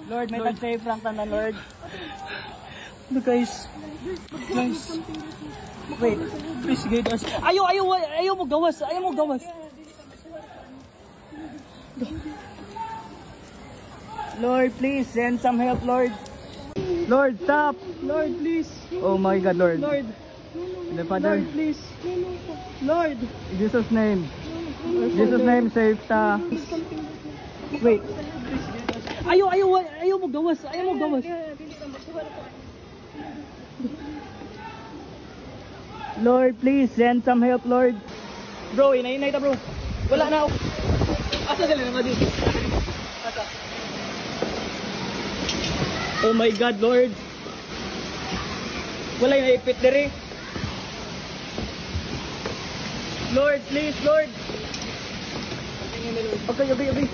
Lord, may tag-save lang tanan, Lord. No, guys. Guys. Wait. Please guide us. Ayaw mo gawas. Ayaw mo gawas. Lord, please send some help, Lord. Lord, stop. Lord, please. Oh my God, Lord. Lord. The Father, Lord, please. Lord. in Jesus' name. In Jesus' name, save ta. Wait. Ayaw mo gawas. Ayaw mo gawas. Lord, please send some help, Lord. Bro, inainay ta, bro. Wala na ako. Asa sila naman dito? Asa? Oh my God, Lord. Wala yung naipit diri. Lord, please, Lord. Okay.